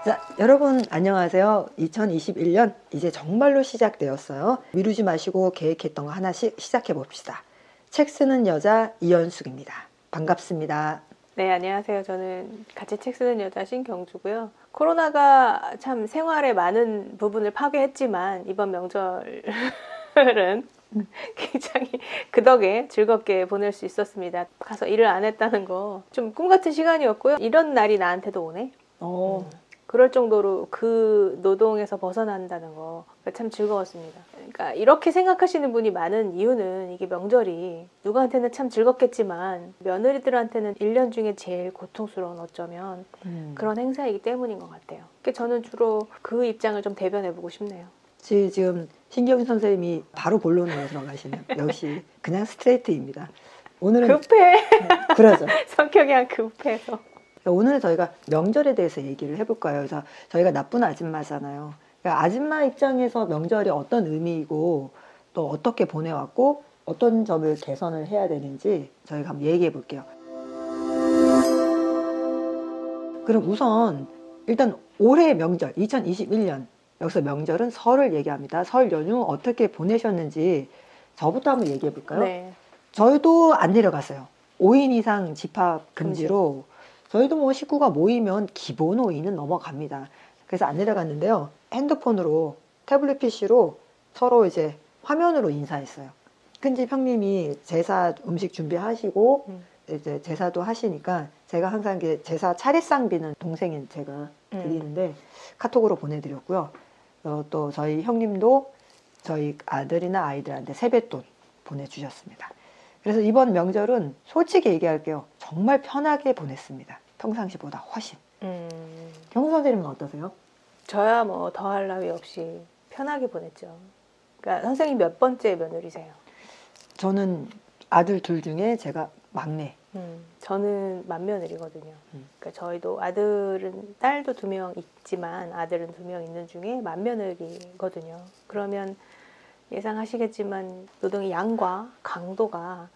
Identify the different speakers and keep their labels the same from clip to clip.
Speaker 1: 자, 여러분 안녕하세요. 2021년 이제 정말로 시작되었어요. 미루지 마시고 계획했던 거 하나씩 시작해 봅시다. 책 쓰는 여자 이연숙입니다. 반갑습니다.
Speaker 2: 네, 안녕하세요. 저는 같이 책 쓰는 여자 신경주고요. 코로나가 참 생활의 많은 부분을 파괴했지만 이번 명절은 굉장히 그 덕에 즐겁게 보낼 수 있었습니다. 가서 일을 안 했다는 거 좀 꿈 같은 시간이었고요. 이런 날이 나한테도 오네. 그럴 정도로 그 노동에서 벗어난다는 거 참 즐거웠습니다. 그러니까 이렇게 생각하시는 분이 많은 이유는 이게 명절이 누구한테는 참 즐겁겠지만 며느리들한테는 1년 중에 제일 고통스러운 어쩌면 그런 행사이기 때문인 것 같아요. 그러니까 저는 주로 그 입장을 좀 대변해보고 싶네요.
Speaker 1: 지금 신경희 선생님이 바로 본론으로 들어가시네요. 역시 그냥 스트레이트입니다. 오늘은
Speaker 2: 급해.
Speaker 1: 그러죠.
Speaker 2: 성격이 한 급해서.
Speaker 1: 오늘은 저희가 명절에 대해서 얘기를 해볼 거예요. 그래서 저희가 나쁜 아줌마잖아요. 그러니까 아줌마 입장에서 명절이 어떤 의미이고 또 어떻게 보내왔고 어떤 점을 개선을 해야 되는지 저희가 한번 얘기해 볼게요. 그럼 우선 일단 올해 명절 2021년 여기서 명절은 설을 얘기합니다. 설 연휴 어떻게 보내셨는지 저부터 한번 얘기해 볼까요?
Speaker 2: 네.
Speaker 1: 저희도 안 내려갔어요. 5인 이상 집합 금지로 저희도 뭐 식구가 모이면 기본 5인은 넘어갑니다. 그래서 안 내려갔는데요. 핸드폰으로 태블릿 PC로 서로 이제 화면으로 인사했어요. 큰 집 형님이 제사 음식 준비하시고 이제 제사도 하시니까 제가 항상 제사 차례상비는 동생인 제가 드리는데 카톡으로 보내드렸고요. 또 저희 형님도 저희 아들이나 아이들한테 세뱃돈 보내주셨습니다. 그래서 이번 명절은 솔직히 얘기할게요. 정말 편하게 보냈습니다. 평상시보다 훨씬. 경수 선생님은 어떠세요?
Speaker 2: 저야 뭐 더할 나위 없이 편하게 보냈죠. 그러니까 선생님 몇 번째 며느리세요?
Speaker 1: 저는 아들 둘 중에 제가 막내.
Speaker 2: 저는 맏며느리거든요. 그러니까 저희도 아들은 딸도 2명 있지만 아들은 2명 있는 중에 맏며느리거든요. 그러면 예상하시겠지만 노동의 양과 강도가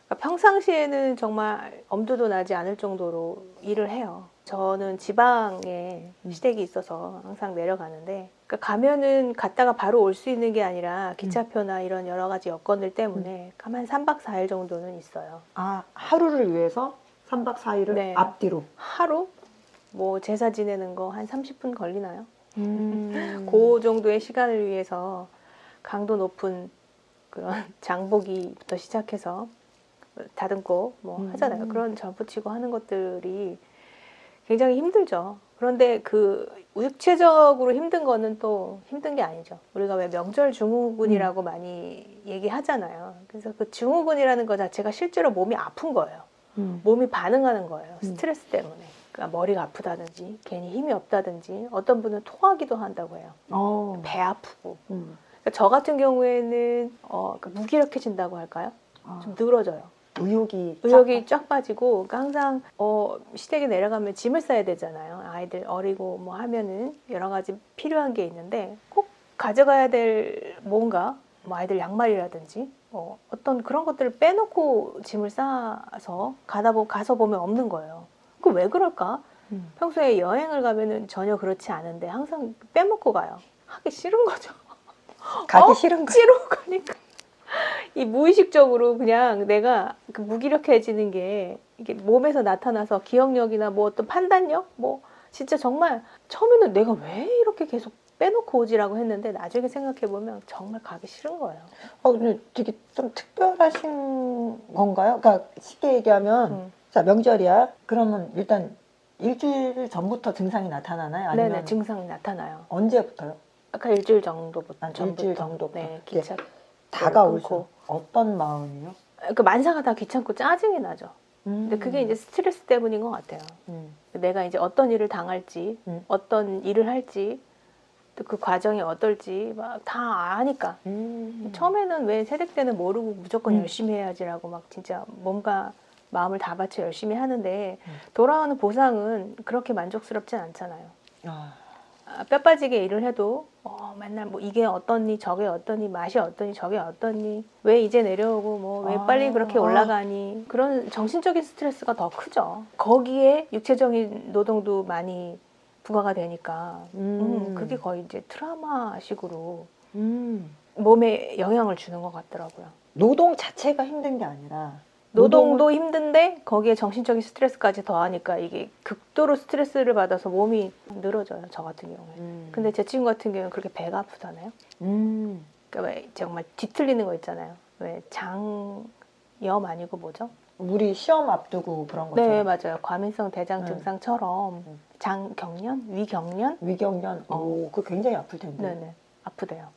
Speaker 2: 그러니까 평상시에는 정말 엄두도 나지 않을 정도로 일을 해요. 저는 지방에 시댁이 있어서 항상 내려가는데 그러니까 가면은 갔다가 바로 올 수 있는 게 아니라 기차표나 이런 여러 가지 여건들 때문에 가만 3박 4일 정도는 있어요.
Speaker 1: 아, 하루를 위해서 3박 4일을
Speaker 2: 네.
Speaker 1: 앞뒤로.
Speaker 2: 하루? 뭐 제사 지내는 거 한 30분 걸리나요? 그 정도의 시간을 위해서 강도 높은 그런 장보기부터 시작해서 다듬고 뭐 하잖아요. 그런 접붙이고 하는 것들이 굉장히 힘들죠. 그런데 그 육체적으로 힘든 거는 또 힘든 게 아니죠. 우리가 왜 명절 증후군이라고 많이 얘기하잖아요. 그래서 그 증후군이라는 거 자체가 실제로 몸이 아픈 거예요. 몸이 반응하는 거예요. 스트레스 때문에. 그러니까 머리가 아프다든지 괜히 힘이 없다든지 어떤 분은 토하기도 한다고 해요. 배 아프고. 그러니까 저 같은 경우에는 그러니까 무기력해진다고 할까요? 좀 늘어져요. 의욕이 쫙 빠지고 그러니까 항상 시댁에 내려가면 짐을 싸야 되잖아요. 아이들 어리고 뭐 하면은 여러 가지 필요한 게 있는데 꼭 가져가야 될 뭔가 뭐 아이들 양말이라든지 어떤 그런 것들을 빼놓고 짐을 싸서 가서 보면 없는 거예요. 그 왜 그럴까? 평소에 여행을 가면은 전혀 그렇지 않은데 항상 빼먹고 가요. 하기 싫은 거죠.
Speaker 1: 가기 싫은 거예요.
Speaker 2: 억지로 가니까. 이 무의식적으로 그냥 내가 그 무기력해지는 게 이게 몸에서 나타나서 기억력이나 뭐 어떤 판단력 뭐 진짜 정말 처음에는 내가 왜 이렇게 계속 빼놓고 오지라고 했는데 나중에 생각해보면 정말 가기 싫은 거예요.
Speaker 1: 근데 되게 좀 특별하신 건가요? 그러니까 쉽게 얘기하면 자, 명절이야. 그러면 일단 일주일 전부터 증상이 나타나나요? 아니면
Speaker 2: 네네, 증상이 나타나요.
Speaker 1: 언제부터요?
Speaker 2: 아까 일주일 정도부터.
Speaker 1: 일주일 정도부터.
Speaker 2: 네, 기차
Speaker 1: 다가올수 어떤 마음이요?
Speaker 2: 그 만사가 다 귀찮고 짜증이 나죠. 근데 그게 이제 스트레스 때문인 것 같아요. 내가 이제 어떤 일을 당할지, 어떤 일을 할지, 또 그 과정이 어떨지 막 다 아니까. 처음에는 왜 세댁 때는 모르고 무조건 열심히 해야지라고 막 진짜 몸과 마음을 다 바쳐 열심히 하는데 돌아오는 보상은 그렇게 만족스럽진 않잖아요. 뼈 빠지게 일을 해도 맨날 뭐 이게 어떠니 저게 어떠니 맛이 어떠니 저게 어떠니 왜 이제 내려오고 뭐 왜 빨리 그렇게 올라가니 그런 정신적인 스트레스가 더 크죠. 거기에 육체적인 노동도 많이 부과가 되니까 그게 거의 이제 트라우마식으로 몸에 영향을 주는 것 같더라고요.
Speaker 1: 노동 자체가 힘든 게 아니라
Speaker 2: 노동도 힘든데 거기에 정신적인 스트레스까지 더하니까 이게 극도로 스트레스를 받아서 몸이 늘어져요. 저 같은 경우에. 근데 제 친구 같은 경우는 그렇게 배가 아프잖아요. 그러니까 왜 정말 뒤틀리는 거 있잖아요. 왜 장염 아니고 뭐죠?
Speaker 1: 우리 시험 앞두고 그런 거죠.
Speaker 2: 네, 맞아요. 과민성 대장 증상처럼 장경련, 위경련,
Speaker 1: 위경련. 그거 굉장히 아플 텐데.
Speaker 2: 네네, 아프대요.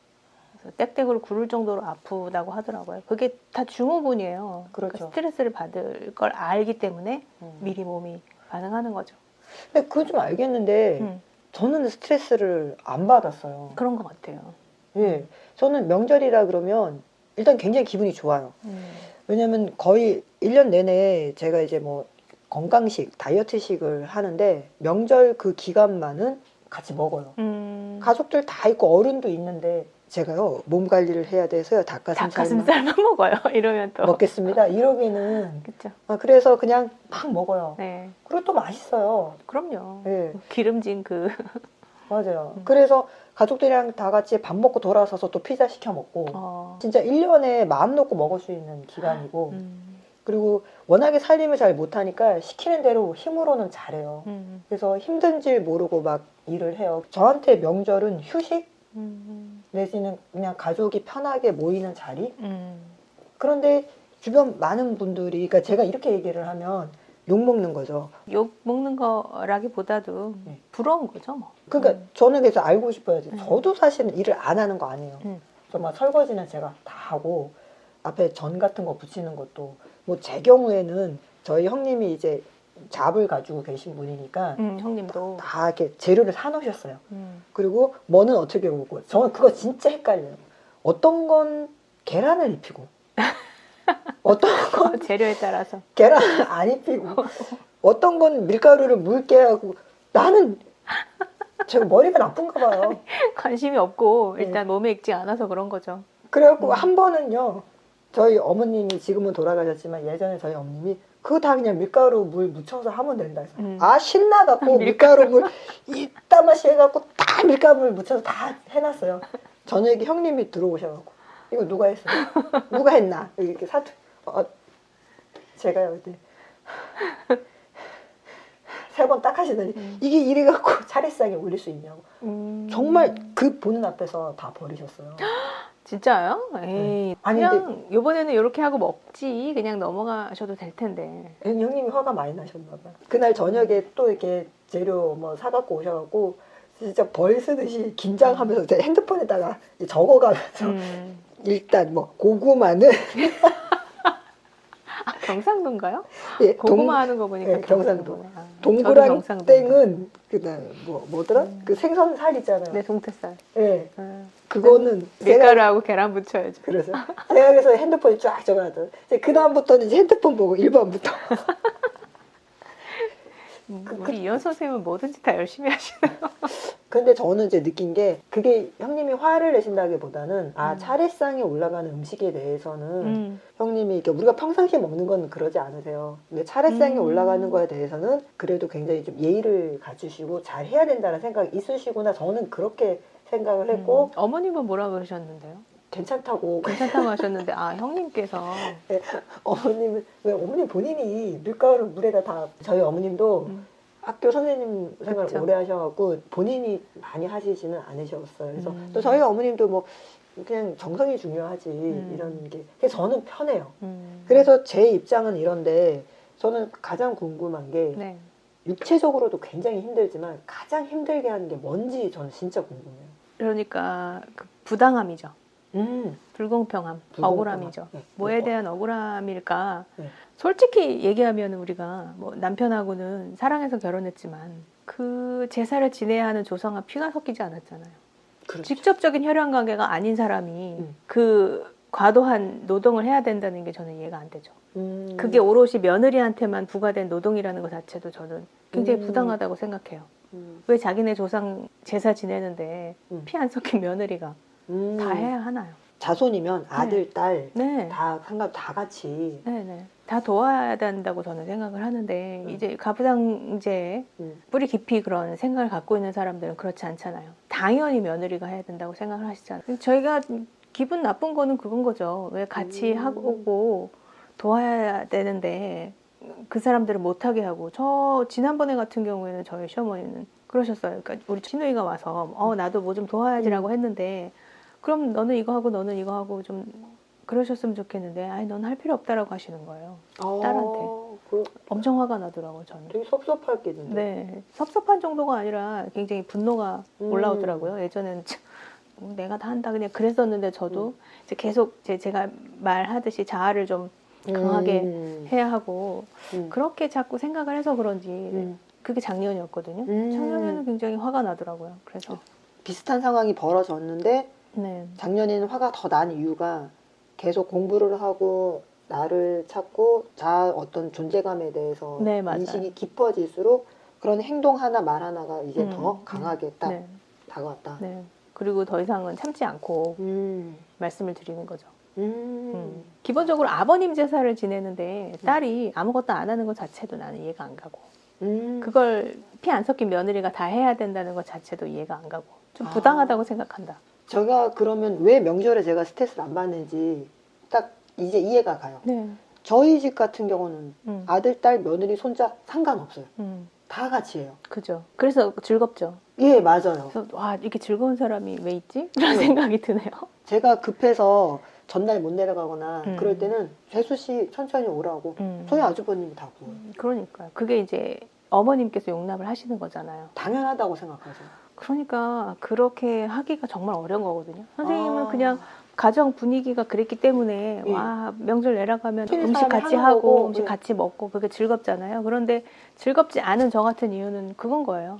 Speaker 2: 그래서 땡땡으로 구를 정도로 아프다고 하더라고요. 그게 다 증후군이에요.
Speaker 1: 그렇죠.
Speaker 2: 그러니까 스트레스를 받을 걸 알기 때문에 미리 몸이 반응하는 거죠.
Speaker 1: 근데 그거 좀 알겠는데 저는 스트레스를 안 받았어요.
Speaker 2: 그런 것 같아요.
Speaker 1: 예, 저는 명절이라 그러면 일단 굉장히 기분이 좋아요. 왜냐면 거의 1년 내내 제가 이제 뭐 건강식, 다이어트식을 하는데 명절 그 기간만은 같이 먹어요. 가족들 다 있고 어른도 있는데 제가요 몸 관리를 해야 돼서요
Speaker 2: 닭가슴살만 먹어요. 이러면 또
Speaker 1: 먹겠습니다. 이러기는
Speaker 2: 그렇죠.
Speaker 1: 그래서 그냥 막 먹어요.
Speaker 2: 네,
Speaker 1: 그리고 또 맛있어요.
Speaker 2: 그럼요.
Speaker 1: 예,
Speaker 2: 기름진 그
Speaker 1: 맞아요. 그래서 가족들이랑 다 같이 밥 먹고 돌아서서 또 피자 시켜 먹고 진짜 1년에 마음 놓고 먹을 수 있는 기간이고 그리고 워낙에 살림을 잘 못하니까 시키는 대로 힘으로는 잘해요. 그래서 힘든 줄 모르고 막 일을 해요. 저한테 명절은 휴식 내지는 그냥 가족이 편하게 모이는 자리. 그런데 주변 많은 분들이 그러니까 제가 이렇게 얘기를 하면 욕 먹는 거죠.
Speaker 2: 욕 먹는 거라기보다도
Speaker 1: 네.
Speaker 2: 부러운 거죠, 뭐.
Speaker 1: 그러니까 저는 그래서 알고 싶어야지. 저도 사실은 일을 안 하는 거 아니에요. 정말 설거지는 제가 다 하고 앞에 전 같은 거 붙이는 것도 뭐 제 경우에는 저희 형님이 이제 잡을 가지고 계신 분이니까
Speaker 2: 형님도
Speaker 1: 다 이렇게 재료를 사놓으셨어요. 그리고 뭐는 어떻게 오고 저는 그거 진짜 헷갈려요. 어떤 건 계란을 입히고 어떤 건
Speaker 2: 재료에 따라서
Speaker 1: 계란을 안 입히고 어떤 건 밀가루를 묽게 하고 나는 제가 머리가 나쁜가 봐요.
Speaker 2: 관심이 없고
Speaker 1: 네.
Speaker 2: 일단 몸에 익지 않아서 그런 거죠.
Speaker 1: 그래갖고 한 번은요 저희 어머님이 지금은 돌아가셨지만 예전에 저희 어머님이 그거 다 그냥 밀가루 물 묻혀서 하면 된다 해서 신나갖고 밀가루 물 이따마시 해갖고 다 밀가루 물 묻혀서 다 해놨어요. 저녁에 형님이 들어오셔갖고 이거 누가 했어요? 누가 했나? 이렇게 사투 제가요 그때 3번 딱 하시더니 이게 이래갖고 차례상에 올릴 수 있냐고 정말 그 보는 앞에서 다 버리셨어요.
Speaker 2: 진짜요? 에이,
Speaker 1: 아니,
Speaker 2: 그냥 이번에는 이렇게 하고 먹지 그냥 넘어가셔도 될 텐데.
Speaker 1: 형님이 화가 많이 나셨나 봐요. 그날 저녁에 또 이렇게 재료 뭐 사갖고 오셔갖고 진짜 벌 쓰듯이 긴장하면서 제 핸드폰에다가 적어가면서 일단 뭐 고구마는
Speaker 2: 경상도인가요?
Speaker 1: 예,
Speaker 2: 고구마 하는 거 보니까
Speaker 1: 예, 경상도.
Speaker 2: 경상도네.
Speaker 1: 동그랑땡은 뭐더라? 그 생선살 있잖아요.
Speaker 2: 네, 동태살.
Speaker 1: 예, 그거는
Speaker 2: 밀가루하고 계란 붙여야죠.
Speaker 1: 그래서 제가 그래서 핸드폰에 쫙 적어놨더니 그 다음부터는 이제 핸드폰 보고 1번부터.
Speaker 2: 우리 이현 선생님은 뭐든지 다 열심히 하시네요.
Speaker 1: 근데 저는 이제 느낀 게 그게 형님이 화를 내신다기보다는 차례상에 올라가는 음식에 대해서는 형님이 이렇게 우리가 평상시에 먹는 건 그러지 않으세요. 근데 차례상에 올라가는 거에 대해서는 그래도 굉장히 좀 예의를 갖추시고 잘 해야 된다는 생각이 있으시구나. 저는 그렇게 생각을 했고
Speaker 2: 어머님은 뭐라 그러셨는데요?
Speaker 1: 괜찮다고
Speaker 2: 하셨는데 형님께서
Speaker 1: 네, 어머님은 왜 어머님 본인이 밀가루 물에다 다 저희 어머님도 학교 선생님 생활
Speaker 2: 그쵸.
Speaker 1: 오래 하셔갖고 본인이 많이 하시지는 않으셨어요. 그래서 또 저희 어머님도 뭐 그냥 정성이 중요하지 이런 게 그래서 저는 편해요. 그래서 제 입장은 이런데 저는 가장 궁금한 게
Speaker 2: 네.
Speaker 1: 육체적으로도 굉장히 힘들지만 가장 힘들게 하는 게 뭔지 저는 진짜 궁금해요.
Speaker 2: 그러니까 그 부당함이죠. 불공평함, 억울함이죠.
Speaker 1: 네.
Speaker 2: 뭐에 대한 억울함일까?
Speaker 1: 네.
Speaker 2: 솔직히 얘기하면 우리가 뭐 남편하고는 사랑해서 결혼했지만 그 제사를 지내야 하는 조상과 피가 섞이지 않았잖아요.
Speaker 1: 그렇죠.
Speaker 2: 직접적인 혈연 관계가 아닌 사람이 그 과도한 노동을 해야 된다는 게 저는 이해가 안 되죠. 그게 오롯이 며느리한테만 부과된 노동이라는 것 자체도 저는 굉장히 부당하다고 생각해요. 왜 자기네 조상 제사 지내는데
Speaker 1: 음.
Speaker 2: 피 안 섞인 며느리가 다 해야 하나요?
Speaker 1: 자손이면 아들, 딸,
Speaker 2: 네.
Speaker 1: 다 같이.
Speaker 2: 네네. 다 도와야 된다고 저는 생각을 하는데, 이제 가부장제에 뿌리 깊이 그런 생각을 갖고 있는 사람들은 그렇지 않잖아요. 당연히 며느리가 해야 된다고 생각을 하시잖아요. 저희가 기분 나쁜 거는 그건 거죠. 왜 같이 하고 도와야 되는데 그 사람들은 못하게 하고. 저 지난번에 같은 경우에는 저희 시어머니는 그러셨어요. 그러니까 우리 친누이가 와서 나도 뭐 좀 도와야지라고 했는데, 그럼 너는 이거 하고 너는 이거 하고 좀 그러셨으면 좋겠는데, 아니 넌 할 필요 없다라고 하시는 거예요. 딸한테. 엄청 화가 나더라고요, 저는.
Speaker 1: 되게 섭섭했겠는데.
Speaker 2: 네, 섭섭한 정도가 아니라 굉장히 분노가 올라오더라고요. 예전에는 참, 내가 다 한다 그냥 그랬었는데, 저도 이제 계속 제가 말하듯이 자아를 좀 강하게 해야 하고 그렇게 자꾸 생각을 해서 그런지 그게 작년이었거든요. 작년에는 굉장히 화가 나더라고요. 그래서
Speaker 1: 비슷한 상황이 벌어졌는데
Speaker 2: 네.
Speaker 1: 작년에는 화가 더 난 이유가 계속 공부를 하고 나를 찾고 자아 어떤 존재감에 대해서
Speaker 2: 네, 맞아요.
Speaker 1: 인식이 깊어질수록 그런 행동 하나 말 하나가 이제 더 강하게 딱
Speaker 2: 네.
Speaker 1: 다가왔다.
Speaker 2: 네. 그리고 더 이상은 참지 않고 말씀을 드리는 거죠. 기본적으로 아버님 제사를 지내는데 딸이 아무것도 안 하는 것 자체도 나는 이해가 안 가고, 그걸 피 안 섞인 며느리가 다 해야 된다는 것 자체도 이해가 안 가고, 좀 부당하다고 생각한다.
Speaker 1: 제가 그러면 왜 명절에 제가 스트레스를 안 받는지 딱 이제 이해가 가요.
Speaker 2: 네.
Speaker 1: 저희 집 같은 경우는 아들, 딸, 며느리, 손자 상관없어요. 다 같이 해요.
Speaker 2: 그죠. 그래서 즐겁죠.
Speaker 1: 예, 맞아요.
Speaker 2: 그래서 와, 이렇게 즐거운 사람이 왜 있지? 이런 생각이 드네요.
Speaker 1: 제가 급해서 전날 못 내려가거나 그럴 때는 재수 씨 천천히 오라고 저희 아주버님이 다 구워요.
Speaker 2: 그러니까요. 그게 이제 어머님께서 용납을 하시는 거잖아요.
Speaker 1: 당연하다고 생각하죠.
Speaker 2: 그러니까 그렇게 하기가 정말 어려운 거거든요. 선생님은 그냥 가정 분위기가 그랬기 때문에 와, 명절 내려가면 음식 같이 하고 음식 같이 먹고 그게 즐겁잖아요. 그런데 즐겁지 않은 저 같은 이유는 그건 거예요.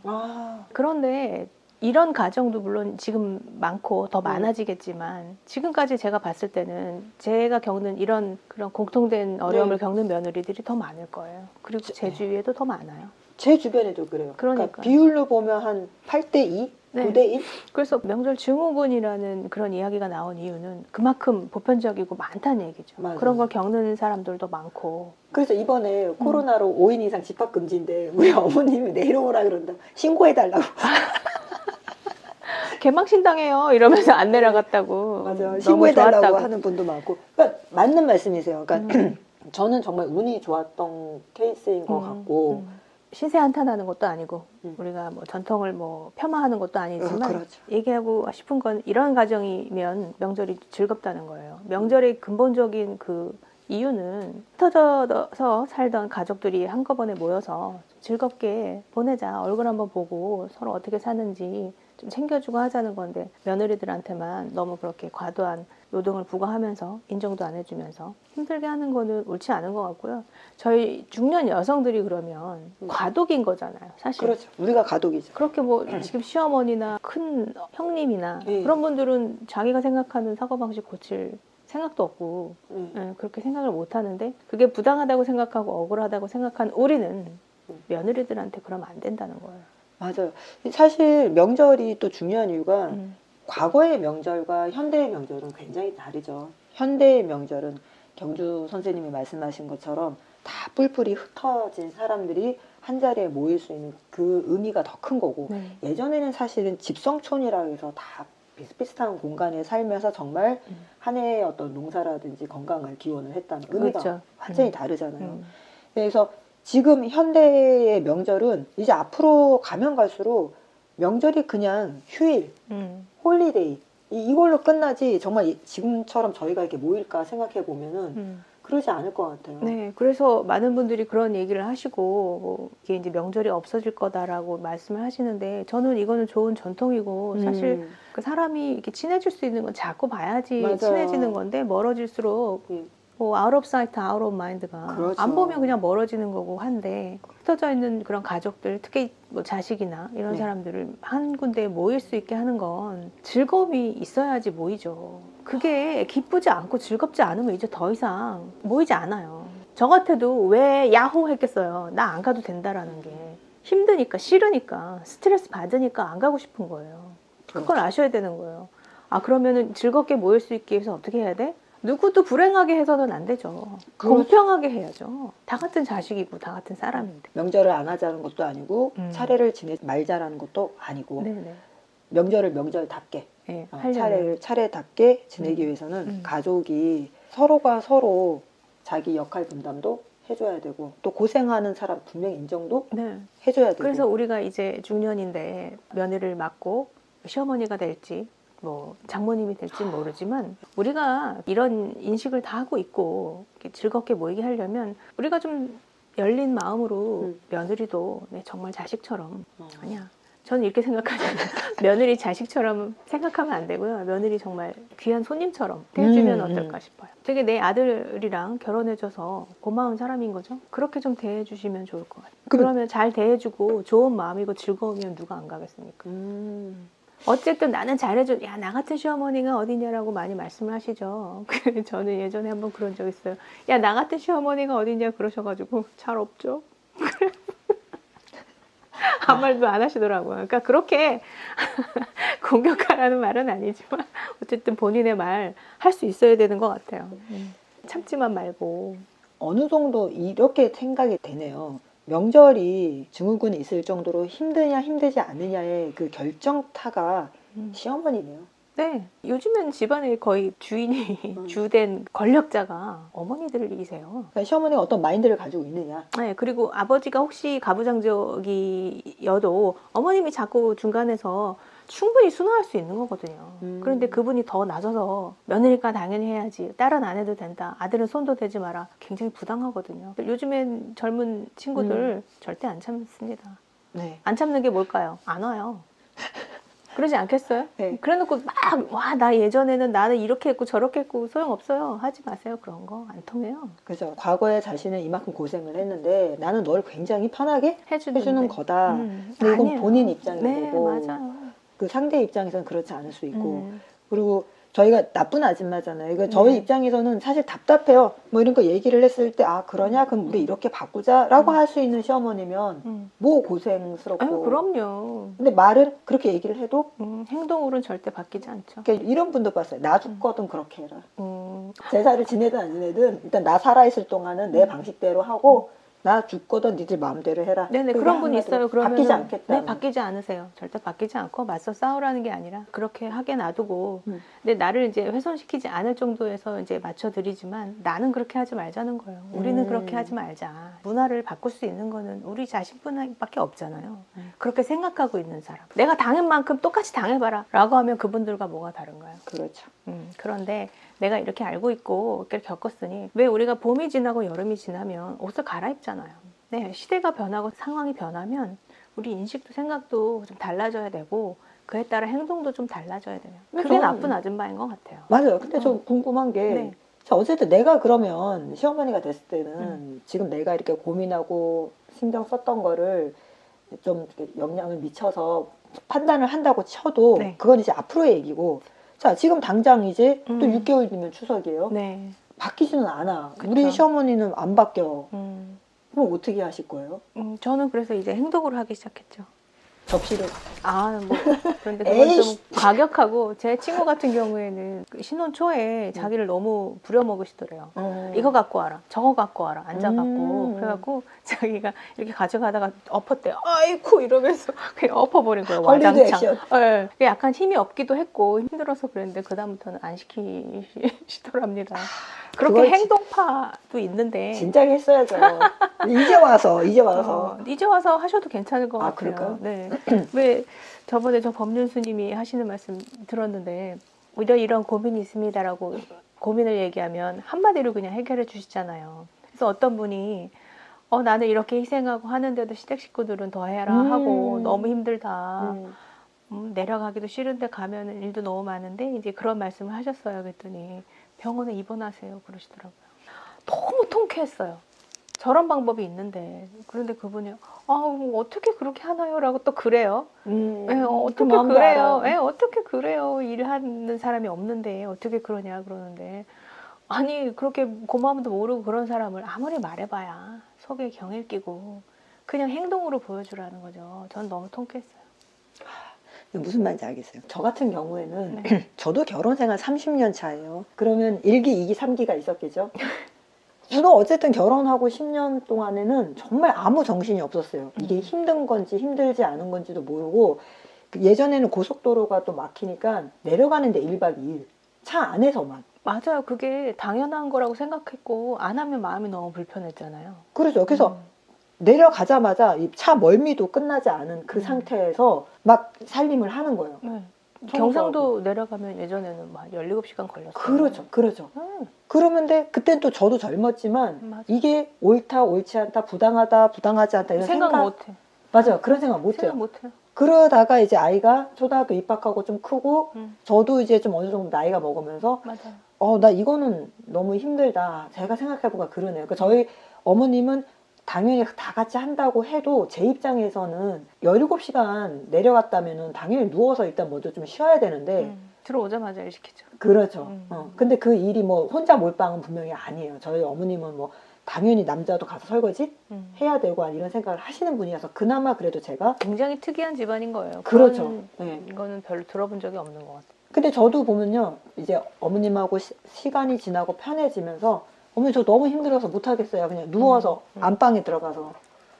Speaker 2: 그런데 이런 가정도 물론 지금 많고 더 많아지겠지만, 지금까지 제가 봤을 때는 제가 겪는 이런 그런 공통된 어려움을 겪는 며느리들이 더 많을 거예요. 그리고 제 주위에도 더 많아요.
Speaker 1: 제 주변에도 그래요. 그러니까 비율로 보면 한 8대2?
Speaker 2: 네.
Speaker 1: 9대1?
Speaker 2: 그래서 명절 증후군이라는 그런 이야기가 나온 이유는 그만큼 보편적이고 많다는 얘기죠.
Speaker 1: 맞아요.
Speaker 2: 그런 걸 겪는 사람들도 많고.
Speaker 1: 그래서 이번에 코로나로 5인 이상 집합금지인데 우리 어머님이 내려오라 그런다. 신고해달라고.
Speaker 2: 개막신당해요 이러면서 안 내려갔다고.
Speaker 1: 맞아요. 신고해달라고 하는 분도 많고. 그러니까 맞는 말씀이세요. 그러니까 저는 정말 운이 좋았던 케이스인 것 같고.
Speaker 2: 신세 한탄하는 것도 아니고 우리가 뭐 전통을 뭐 폄하하는 것도 아니지만
Speaker 1: 그렇죠.
Speaker 2: 얘기하고 싶은 건 이런 가정이면 명절이 즐겁다는 거예요. 명절의 근본적인 그 이유는 흩어져서 살던 가족들이 한꺼번에 모여서 즐겁게 보내자, 얼굴 한번 보고 서로 어떻게 사는지 좀 챙겨주고 하자는 건데, 며느리들한테만 너무 그렇게 과도한 노동을 부과하면서 인정도 안 해주면서 힘들게 하는 거는 옳지 않은 것 같고요. 저희 중년 여성들이 그러면 과독인 거잖아요, 사실.
Speaker 1: 그렇죠. 우리가 가독이죠.
Speaker 2: 그렇게 뭐 지금 시어머니나 큰 형님이나 그런 분들은 자기가 생각하는 사고방식 고칠 생각도 없고 그렇게 생각을 못 하는데, 그게 부당하다고 생각하고 억울하다고 생각한 우리는 며느리들한테 그러면 안 된다는 거예요.
Speaker 1: 맞아요. 사실 명절이 또 중요한 이유가 과거의 명절과 현대의 명절은 굉장히 다르죠. 현대의 명절은 경주 선생님이 말씀하신 것처럼 다 뿔뿔이 흩어진 사람들이 한 자리에 모일 수 있는 그 의미가 더 큰 거고, 예전에는 사실은 집성촌이라 해서 다 비슷비슷한 공간에 살면서 정말 한 해의 어떤 농사라든지 건강을 기원을 했다는 의미가
Speaker 2: 그렇죠.
Speaker 1: 완전히 다르잖아요. 그래서 지금 현대의 명절은 이제 앞으로 가면 갈수록 명절이 그냥 휴일, 홀리데이 이걸로 끝나지, 정말 지금처럼 저희가 이렇게 모일까 생각해 보면은 그러지 않을 것 같아요.
Speaker 2: 네, 그래서 많은 분들이 그런 얘기를 하시고 뭐 이게 이제 명절이 없어질 거다라고 말씀을 하시는데, 저는 이거는 좋은 전통이고 사실 그 사람이 이렇게 친해질 수 있는 건 자꾸 봐야지
Speaker 1: 맞아요.
Speaker 2: 친해지는 건데, 멀어질수록 뭐 out of sight, out of mind가
Speaker 1: 그렇죠.
Speaker 2: 안 보면 그냥 멀어지는 거고 한데, 흩어져 있는 그런 가족들, 특히 뭐 자식이나 이런 사람들을 한 군데에 모일 수 있게 하는 건 즐거움이 있어야지 모이죠. 그게 기쁘지 않고 즐겁지 않으면 이제 더 이상 모이지 않아요. 저 같아도 왜 야호 했겠어요. 나 안 가도 된다라는 게. 힘드니까, 싫으니까, 스트레스 받으니까 안 가고 싶은 거예요. 그걸 아셔야 되는 거예요. 아, 그러면은 즐겁게 모일 수 있게 해서 어떻게 해야 돼? 누구도 불행하게 해서는 안 되죠.
Speaker 1: 그렇죠.
Speaker 2: 공평하게 해야죠. 다 같은 자식이고 다 같은 사람인데.
Speaker 1: 명절을 안 하자는 것도 아니고
Speaker 2: 음.
Speaker 1: 차례를 지내지 말자라는 것도 아니고
Speaker 2: 네네.
Speaker 1: 명절을 명절답게
Speaker 2: 네,
Speaker 1: 차례답게 지내기 위해서는 가족이 서로가 서로 자기 역할 분담도 해줘야 되고 또 고생하는 사람 분명히 인정도
Speaker 2: 네.
Speaker 1: 해줘야 되고
Speaker 2: 그래서 우리가 이제 중년인데 며느리를 맡고 시어머니가 될지 뭐 장모님이 될지 모르지만 우리가 이런 인식을 다 하고 있고 이렇게 즐겁게 모이게 하려면 우리가 좀 열린 마음으로 며느리도 네, 정말 자식처럼 아니야. 저는 이렇게 생각하잖아요. 며느리 자식처럼 생각하면 안 되고요. 며느리 정말 귀한 손님처럼 대해주면 어떨까 싶어요. 되게 내 아들이랑 결혼해줘서 고마운 사람인 거죠. 그렇게 좀 대해주시면 좋을 것 같아요. 그러면 잘 대해주고 좋은 마음이고 즐거우면 누가 안 가겠습니까? 어쨌든 나는 잘해줘. 야, 나 같은 시어머니가 어디냐라고 많이 말씀을 하시죠. 저는 예전에 한번 그런 적 있어요. 야, 나 같은 시어머니가 어디냐 그러셔가지고 잘 없죠. 아무 말도 안 하시더라고요. 그러니까 그렇게 공격하라는 말은 아니지만 어쨌든 본인의 말 할 수 있어야 되는 것 같아요. 참지만 말고.
Speaker 1: 어느 정도 이렇게 생각이 되네요. 명절이 증후군이 있을 정도로 힘드냐 힘들지 않느냐의 그 결정타가 시어머니네요.
Speaker 2: 네. 요즘엔 집안에 거의 주인이 주된 권력자가 어머니들이세요.
Speaker 1: 그러니까 시어머니가 어떤 마인드를 가지고 있느냐.
Speaker 2: 네. 그리고 아버지가 혹시 가부장적이어도 어머님이 자꾸 중간에서 충분히 순화할 수 있는 거거든요. 그런데 그분이 더 나서서 며느리가 당연히 해야지. 딸은 안 해도 된다. 아들은 손도 대지 마라. 굉장히 부당하거든요. 요즘엔 젊은 친구들 절대 안 참습니다.
Speaker 1: 네.
Speaker 2: 안 참는 게 뭘까요? 안 와요. 그러지 않겠어요?
Speaker 1: 네.
Speaker 2: 그래놓고 막 와, 나 예전에는 나는 이렇게 했고 저렇게 했고 소용없어요. 하지 마세요. 그런 거 안 통해요.
Speaker 1: 그죠. 과거에 자신은 이만큼 고생을 했는데 나는 널 굉장히 편하게 해주는 거다. 근데 이건
Speaker 2: 아니에요.
Speaker 1: 본인 입장인
Speaker 2: 네,
Speaker 1: 거고
Speaker 2: 맞아요.
Speaker 1: 그 상대 입장에서는 그렇지 않을 수 있고 그리고 저희가 나쁜 아줌마잖아요. 그러니까 저희 입장에서는 사실 답답해요. 뭐 이런 거 얘기를 했을 때 아 그러냐? 그럼 우리 이렇게 바꾸자라고 할 수 있는 시어머니면 뭐 고생스럽고.
Speaker 2: 아유, 그럼요.
Speaker 1: 근데 말은 그렇게 얘기를 해도
Speaker 2: 행동으로는 절대 바뀌지 않죠.
Speaker 1: 그러니까 이런 분도 봤어요. 나 죽거든 그렇게 해라. 제사를 지내든 안 지내든 일단 나 살아있을 동안은 내 방식대로 하고 나 죽거든 니들 마음대로 해라.
Speaker 2: 네네, 그런 분이 있어요. 그러면
Speaker 1: 바뀌지 않겠다.
Speaker 2: 네, 바뀌지 않으세요. 절대 바뀌지 않고 맞서 싸우라는 게 아니라 그렇게 하게 놔두고 근데 나를 이제 훼손시키지 않을 정도에서 이제 맞춰드리지만 나는 그렇게 하지 말자는 거예요. 우리는 그렇게 하지 말자. 문화를 바꿀 수 있는 거는 우리 자신뿐밖에 없잖아요. 그렇게 생각하고 있는 사람. 내가 당한 만큼 똑같이 당해봐라 라고 하면 그분들과 뭐가 다른가요?
Speaker 1: 그렇죠.
Speaker 2: 그런데 내가 이렇게 알고 있고 이렇게 겪었으니 왜 우리가 봄이 지나고 여름이 지나면 옷을 갈아입잖아요. 네, 시대가 변하고 상황이 변하면 우리 인식도 생각도 좀 달라져야 되고 그에 따라 행동도 좀 달라져야 돼요. 그게 나쁜 아줌마인 것 같아요.
Speaker 1: 맞아요. 근데 저 궁금한 게
Speaker 2: 네.
Speaker 1: 자, 어쨌든 내가 그러면 시어머니가 됐을 때는 지금 내가 이렇게 고민하고 신경 썼던 거를 좀 이렇게 영향을 미쳐서 판단을 한다고 쳐도
Speaker 2: 네.
Speaker 1: 그건 이제 앞으로의 얘기고 자 지금 당장 이제 또 6개월 뒤면 추석이에요.
Speaker 2: 네.
Speaker 1: 바뀌지는 않아.
Speaker 2: 그쵸.
Speaker 1: 우리 시어머니는 안 바뀌어. 그럼 어떻게 하실 거예요?
Speaker 2: 저는 그래서 이제 행동을 하기 시작했죠.
Speaker 1: 접시를
Speaker 2: 뭐 그런데 그건 좀 과격하고 제 친구 같은 경우에는 그 신혼 초에 자기를 너무 부려먹으시더래요. 이거 갖고 와라, 저거 갖고 와라, 앉아갖고 그래갖고 자기가 이렇게 가져가다가 엎었대요. 아이쿠 이러면서 그냥 엎어버린 거예요. 와장창. 네. 약간 힘이 없기도 했고 힘들어서 그랬는데 그 다음부터는 안 시키시더랍니다. 그렇게 행동파도 있는데
Speaker 1: 진작에 했어야죠. 이제 와서
Speaker 2: 하셔도 괜찮을 것 같아요.
Speaker 1: 그럴까요?
Speaker 2: 네. 왜 저번에 저 법륜 스님이 하시는 말씀 들었는데 이런 고민이 있습니다라고 고민을 얘기하면 한마디로 그냥 해결해 주시잖아요. 그래서 어떤 분이 나는 이렇게 희생하고 하는데도 시댁 식구들은 더 해라 하고 너무 힘들다. 내려가기도 싫은데 가면 일도 너무 많은데 이제 그런 말씀을 하셨어요. 그랬더니 병원에 입원하세요 그러시더라고요. 너무 통쾌했어요. 저런 방법이 있는데 그런데 그분이 어떻게 그렇게 하나요? 라고 또 그래요. 어떻게 그래요? 어떻게 그래요? 일하는 사람이 없는데 어떻게 그러냐 그러는데 아니 그렇게 고마움도 모르고 그런 사람을 아무리 말해봐야 속에 경일 끼고 그냥 행동으로 보여주라는 거죠. 전 너무 통쾌했어요.
Speaker 1: 무슨 말인지 알겠어요. 저 같은 경우에는
Speaker 2: 네.
Speaker 1: 저도 결혼 생활 30년 차예요. 그러면 1기, 2기, 3기가 있었겠죠. 저도 어쨌든 결혼하고 10년 동안에는 정말 아무 정신이 없었어요. 이게 힘든 건지 힘들지 않은 건지도 모르고 예전에는 고속도로가 또 막히니까 내려가는데 1박 2일 차 안에서만.
Speaker 2: 맞아요. 그게 당연한 거라고 생각했고 안 하면 마음이 너무 불편했잖아요.
Speaker 1: 그러죠. 그래서 내려가자마자 이 차 멀미도 끝나지 않은 그 상태에서 막 살림을 하는 거예요.
Speaker 2: 네.
Speaker 1: 청소하고.
Speaker 2: 경상도 내려가면 예전에는 막 17시간 걸렸어요.
Speaker 1: 그렇죠. 그렇죠.
Speaker 2: 음,
Speaker 1: 그러는데 그땐 또 저도 젊었지만
Speaker 2: 맞아.
Speaker 1: 이게 옳다 옳지 않다 부당하다 부당하지 않다 이런
Speaker 2: 생각 못해.
Speaker 1: 맞아요. 그런 생각 못해요.
Speaker 2: 생각 못해요.
Speaker 1: 그러다가 이제 아이가 초등학교 입학하고 좀 크고
Speaker 2: 음,
Speaker 1: 저도 이제 좀 어느 정도 나이가 먹으면서
Speaker 2: 맞아요.
Speaker 1: 나 이거는 너무 힘들다. 제가 생각해보니까 그러네요. 그러니까 저희 어머님은 당연히 다 같이 한다고 해도 제 입장에서는 17시간 내려갔다면은 당연히 누워서 일단 먼저 좀 쉬어야 되는데
Speaker 2: 들어오자마자 일 시키죠.
Speaker 1: 그렇죠. 근데 그 일이 뭐 혼자 몰빵은 분명히 아니에요. 저희 어머님은 뭐 당연히 남자도 가서 설거지 해야 되고 이런 생각을 하시는 분이어서 그나마 그래도 제가
Speaker 2: 굉장히 특이한 집안인 거예요.
Speaker 1: 그렇죠.
Speaker 2: 그런
Speaker 1: 네.
Speaker 2: 이거는 별로 들어본 적이 없는 것 같아요.
Speaker 1: 근데 저도 보면요. 이제 어머님하고 시간이 지나고 편해지면서 어머니 저 너무 힘들어서 못하겠어요. 그냥 누워서 안방에 들어가서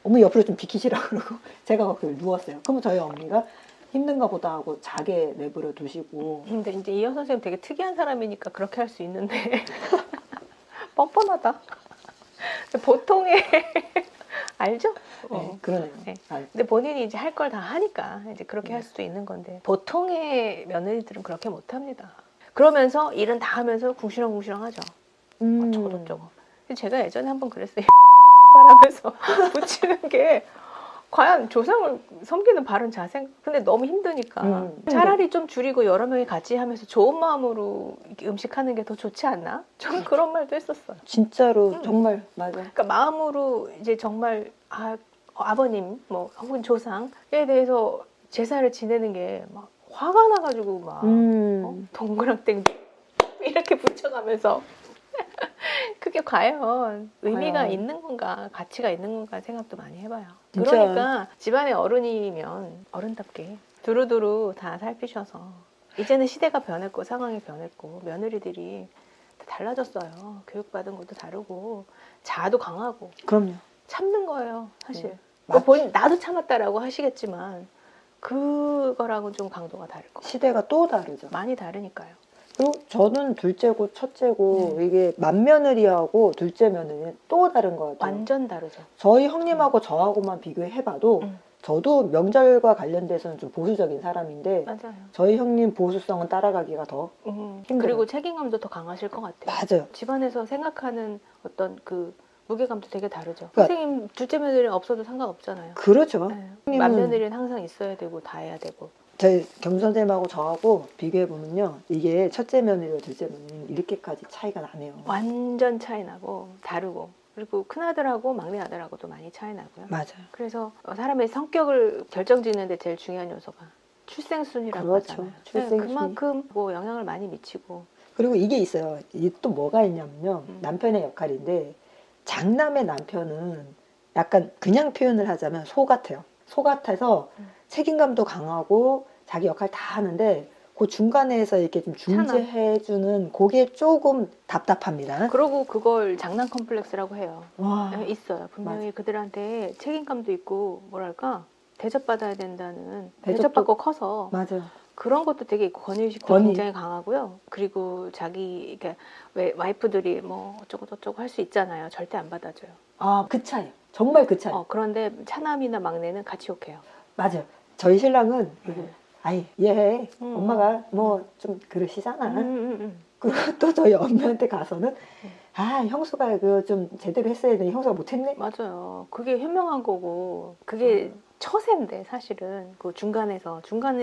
Speaker 1: 어머니 옆으로 좀 비키시라 그러고 제가 거기 누웠어요. 그러면 저희 어머니가 힘든가 보다 하고 자게 내버려 두시고.
Speaker 2: 근데 이제 이현 선생님 되게 특이한 사람이니까 그렇게 할 수 있는데 뻔뻔하다. 보통의 알죠?
Speaker 1: 네, 그러네요.
Speaker 2: 네.
Speaker 1: 아,
Speaker 2: 근데 본인이 이제 할 걸 다 하니까 이제 그렇게 할 수도 있는 건데 보통의 며느리들은 그렇게 못 합니다. 그러면서 일은 다 하면서 궁시렁궁시렁하죠. 저도 저거. 근데 제가 예전에 한번 그랬어요. 바라면서 붙이는 게 과연 조상을 섬기는 바른 자세? 근데 너무 힘드니까 차라리 좀 줄이고 여러 명이 같이 하면서 좋은 마음으로 이렇게 음식하는 게 더 좋지 않나? 저는 그런 말도 했었어요.
Speaker 1: 진짜로 정말 맞아.
Speaker 2: 그러니까 마음으로 이제 정말 아버님 뭐 혹은 조상에 대해서 제사를 지내는 게 막 화가 나가지고 막 동그랑땡 이렇게 붙여가면서 그게 과연 의미가
Speaker 1: 과연.
Speaker 2: 있는 건가 가치가 있는 건가 생각도 많이 해봐요.
Speaker 1: 진짜.
Speaker 2: 그러니까 집안의 어른이면 어른답게 두루두루 다 살피셔서 이제는 시대가 변했고 상황이 변했고 며느리들이 다 달라졌어요. 교육받은 것도 다르고 자아도 강하고
Speaker 1: 그럼요.
Speaker 2: 참는 거예요 사실.
Speaker 1: 맞-
Speaker 2: 본인 나도 참았다라고 하시겠지만 그거랑은 좀 강도가 다를 거.
Speaker 1: 시대가 또 다르죠.
Speaker 2: 많이 다르니까요.
Speaker 1: 그리고 저는 둘째고 첫째고 이게 맏며느리하고 둘째 며느리는 또 다른 것 같아요.
Speaker 2: 완전 다르죠.
Speaker 1: 저희 형님하고 저하고만 비교해봐도 저도 명절과 관련돼서는 좀 보수적인 사람인데
Speaker 2: 맞아요.
Speaker 1: 저희 형님 보수성은 따라가기가 더 힘들어요.
Speaker 2: 그리고 책임감도 더 강하실 것 같아요.
Speaker 1: 맞아요.
Speaker 2: 집안에서 생각하는 어떤 그 무게감도 되게 다르죠.
Speaker 1: 그러니까-
Speaker 2: 선생님 둘째 며느리는 없어도 상관없잖아요.
Speaker 1: 그렇죠.
Speaker 2: 네.
Speaker 1: 형님은-
Speaker 2: 맏며느리는 항상 있어야 되고 다 해야 되고.
Speaker 1: 저희 경수 선생님하고 저하고 비교해보면요. 이게 첫째 며느리와 둘째 며느리는 이렇게까지 차이가 나네요.
Speaker 2: 완전 차이 나고 다르고 그리고 큰아들하고 막내아들하고도 많이 차이 나고요.
Speaker 1: 맞아요.
Speaker 2: 그래서 사람의 성격을 결정짓는 데 제일 중요한 요소가 출생순이라고
Speaker 1: 그렇죠.
Speaker 2: 하잖아요.
Speaker 1: 출생순위.
Speaker 2: 그만큼 뭐 영향을 많이 미치고.
Speaker 1: 그리고 이게 있어요. 이게 또 뭐가 있냐면요. 남편의 역할인데 장남의 남편은 약간 그냥 표현을 하자면 소 같아요. 소 같아서 책임감도 강하고 자기 역할 다 하는데 그 중간에서 이렇게 좀 중재해주는 그게 조금 답답합니다.
Speaker 2: 그러고 그걸 장난 컴플렉스라고 해요.
Speaker 1: 와,
Speaker 2: 네, 있어요. 분명히
Speaker 1: 맞아.
Speaker 2: 그들한테 책임감도 있고 뭐랄까 대접받아야 된다는
Speaker 1: 대접도-
Speaker 2: 대접받고 커서
Speaker 1: 맞아요.
Speaker 2: 그런 것도 되게 있고 권위의식도
Speaker 1: 권위.
Speaker 2: 굉장히 강하고요. 그리고 자기 이게 왜 와이프들이 뭐 어쩌고 저쩌고 할 수 있잖아요. 절대 안 받아줘요.
Speaker 1: 아, 그 차이. 정말 그 차이.
Speaker 2: 그런데 차남이나 막내는 같이 욕해요.
Speaker 1: 맞아요. 저희 신랑은
Speaker 2: 네.
Speaker 1: 아이 얘 엄마가 뭐 좀 그러시잖아. 그리고 또 저희 엄마한테 가서는 형수가 그 좀 제대로 했어야 되는데 형수가 못했네.
Speaker 2: 맞아요. 그게 현명한 거고 그게 처세인데 사실은 그 중간에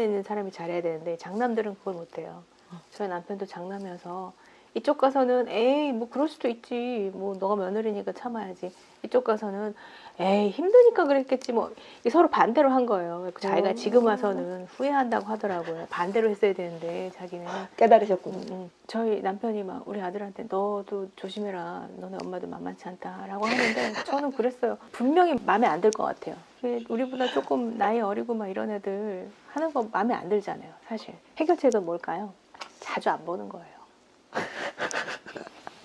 Speaker 2: 있는 사람이 잘해야 되는데 장남들은 그걸 못해요. 저희 남편도 장남이어서 이쪽 가서는 에이 뭐 그럴 수도 있지 뭐 너가 며느리니까 참아야지. 이쪽 가서는 에이 힘드니까 그랬겠지 뭐 이게 서로 반대로 한 거예요. 자기가 지금 와서는 후회한다고 하더라고요. 반대로 했어야 되는데 자기는
Speaker 1: 깨달으셨군요.
Speaker 2: 저희 남편이 막 우리 아들한테 너도 조심해라. 너네 엄마도 만만치 않다라고 하는데 저는 그랬어요. 분명히 마음에 안 들 것 같아요. 우리보다 조금 나이 어리고 막 이런 애들 하는 거 마음에 안 들잖아요. 사실 해결책은 뭘까요? 자주 안 보는 거예요.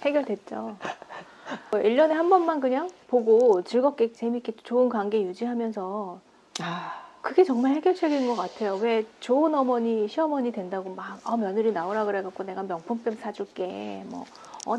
Speaker 2: 해결됐죠. 1년에 한 번만 그냥 보고 즐겁게 재밌게 좋은 관계 유지하면서 그게 정말 해결책인 것 같아요. 왜 좋은 어머니, 시어머니 된다고 막 며느리 나오라 그래갖고 내가 명품백 사줄게, 뭐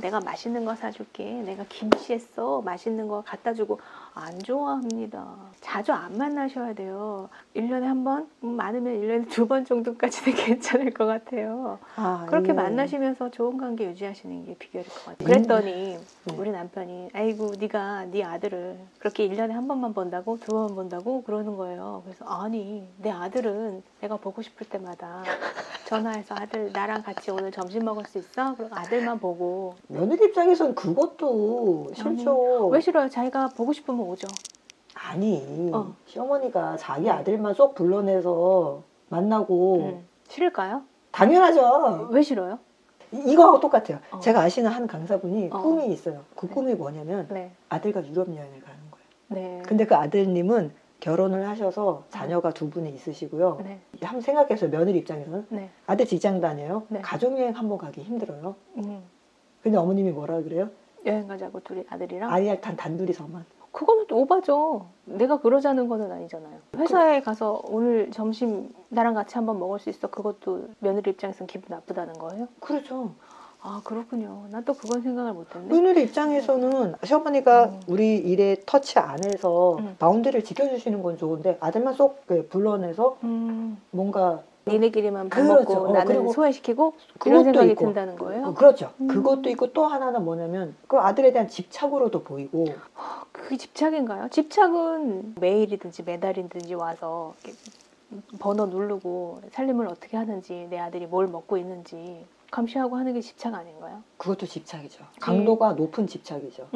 Speaker 2: 내가 맛있는 거 사줄게, 내가 김치했어 맛있는 거 갖다 주고 안 좋아합니다. 자주 안 만나셔야 돼요. 1년에 한 번, 많으면 1년에 2번 정도까지는 괜찮을 것 같아요. 그렇게 만나시면서 좋은 관계 유지하시는 게 비결일 것 같아요. 그랬더니 우리 남편이 아이고 네가 네 아들을 그렇게 1년에 한 번만 본다고 2번 본다고 그러는 거예요. 그래서 아니 내 아들은 내가 보고 싶을 때마다 전화해서 아들 나랑 같이 오늘 점심 먹을 수 있어? 그리고 아들만 보고.
Speaker 1: 며느리 입장에선 그것도 싫죠.
Speaker 2: 왜 싫어요? 자기가 보고 싶으면 오죠.
Speaker 1: 아니 시어머니가 자기 아들만 쏙 불러내서 만나고
Speaker 2: 싫을까요?
Speaker 1: 당연하죠.
Speaker 2: 왜 싫어요?
Speaker 1: 이거하고 똑같아요. 제가 아시는 한 강사분이 꿈이 있어요. 그
Speaker 2: 네.
Speaker 1: 꿈이 뭐냐면
Speaker 2: 네.
Speaker 1: 아들과 유럽 여행을 가는 거예요.
Speaker 2: 네.
Speaker 1: 근데 그 아들님은 결혼을 하셔서 자녀가 2분이 있으시고요.
Speaker 2: 네.
Speaker 1: 한번 생각해서 며느리 입장에서는
Speaker 2: 네.
Speaker 1: 아들 직장 다녀요.
Speaker 2: 네.
Speaker 1: 가족여행 한번 가기 힘들어요.
Speaker 2: 음.
Speaker 1: 근데 어머님이 뭐라 그래요?
Speaker 2: 여행 가자고 둘이 아들이랑?
Speaker 1: 아이랑 단둘이서만.
Speaker 2: 그거는 또 오바죠. 내가 그러자는 거는 아니잖아요. 회사에 가서 오늘 점심 나랑 같이 한번 먹을 수 있어. 그것도 며느리 입장에서는 기분 나쁘다는 거예요?
Speaker 1: 그렇죠.
Speaker 2: 아 그렇군요. 난 또 그건 생각을 못했네.
Speaker 1: 며느리 입장에서는 시어머니가 우리 일에 터치 안 해서 바운드리를 지켜주시는 건 좋은데 아들만 쏙 불러내서 뭔가
Speaker 2: 니네끼리만 밥
Speaker 1: 그렇죠.
Speaker 2: 먹고 나는
Speaker 1: 그리고
Speaker 2: 소외시키고
Speaker 1: 그것도
Speaker 2: 이런 생각이
Speaker 1: 있고.
Speaker 2: 든다는 거예요?
Speaker 1: 그렇죠. 그것도 있고 또 하나는 뭐냐면 그 아들에 대한 집착으로도 보이고.
Speaker 2: 그게 집착인가요? 집착은 매일이든지 매달이든지 와서 이렇게 번호 누르고 살림을 어떻게 하는지 내 아들이 뭘 먹고 있는지 감시하고 하는 게 집착 아닌가요?
Speaker 1: 그것도 집착이죠. 강도가 높은 집착이죠.